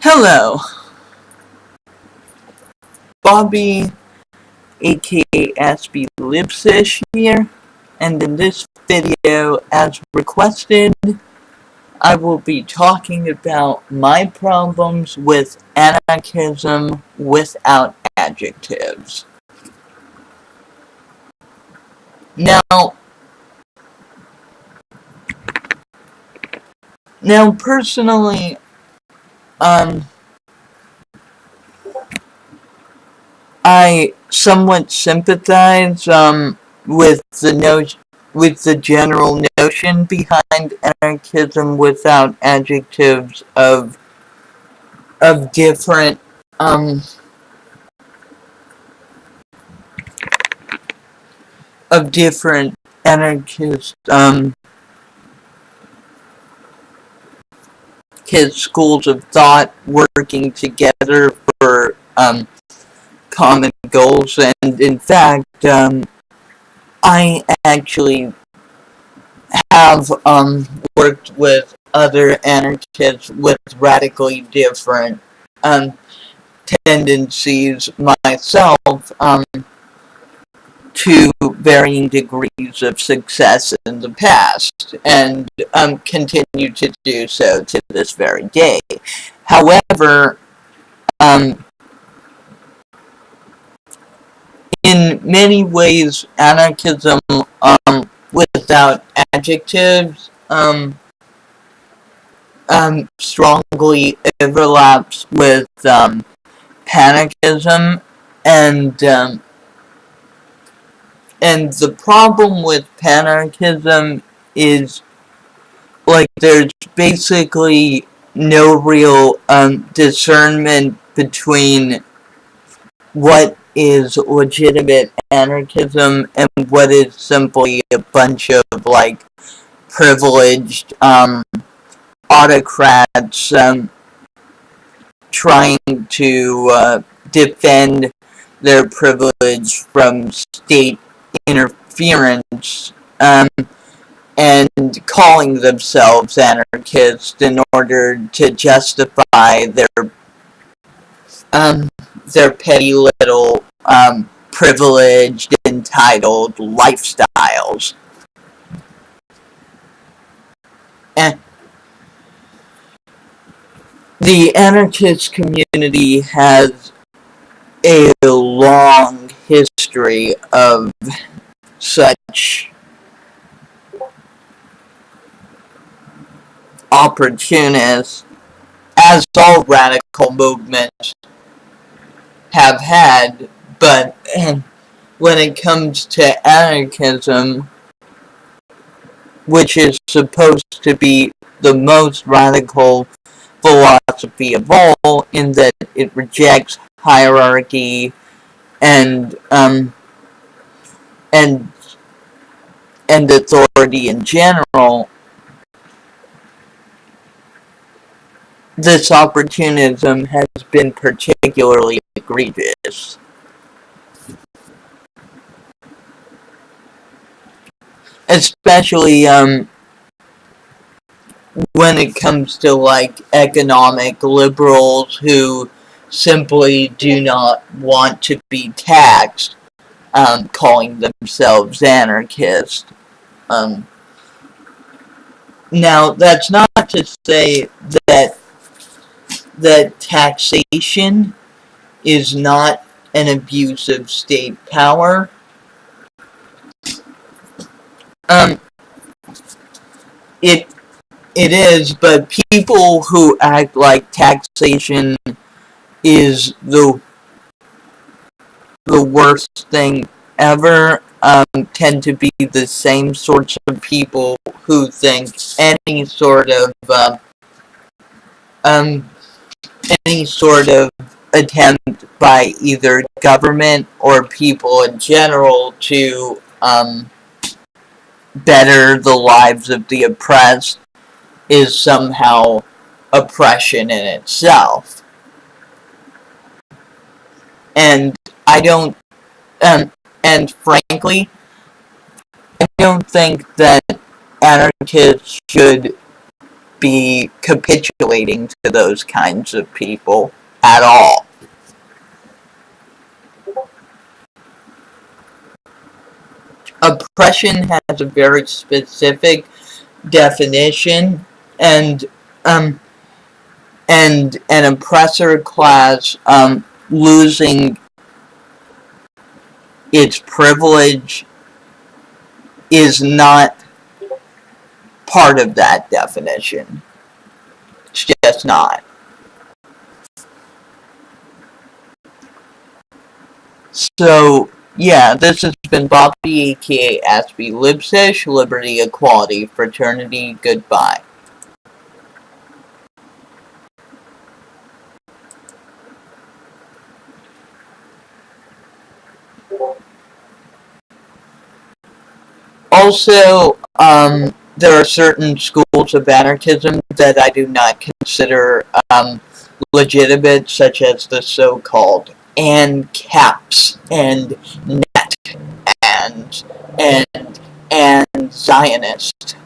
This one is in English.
Hello, Bobby, aka Aspie Lipsish here, and in this video, as requested, I will be talking about my problems with anarchism without adjectives. Now personally, I somewhat sympathize with the general notion behind anarchism without adjectives of different anarchist schools of thought working together for common goals, and in fact, I actually have worked with other anarchists with radically different tendencies myself, to varying degrees of success in the past, and continue to do so to this very day. However, in many ways, anarchism without adjectives strongly overlaps with panicism, and the problem with panarchism is, like, there's basically no real discernment between what is legitimate anarchism and what is simply a bunch of, like, privileged autocrats trying to defend their privilege from state interference, and calling themselves anarchists in order to justify their petty little privileged, entitled lifestyles. And the anarchist community has a long history of such opportunists, as all radical movements have had, but when it comes to anarchism, which is supposed to be the most radical philosophy of all, in that it rejects hierarchy and authority in general, this opportunism has been particularly egregious. Especially when it comes to, like, economic liberals who simply do not want to be taxed, calling themselves anarchists. Now, that's not to say that taxation is not an abuse of state power. It is, but people who act like taxation is the worst thing ever tend to be the same sorts of people who think any sort of attempt by either government or people in general to better the lives of the oppressed is somehow oppression in itself. And I don't, and frankly, I don't think that anarchists should be capitulating to those kinds of people at all. Oppression has a very specific definition, and an oppressor class losing its privilege is not part of that definition. It's just not. So, yeah, this has been Bobby, aka Aspie Libsish, Liberty, Equality, Fraternity, goodbye. Also, there are certain schools of anarchism that I do not consider legitimate, such as the so-called ANCAPs and NET and Zionist.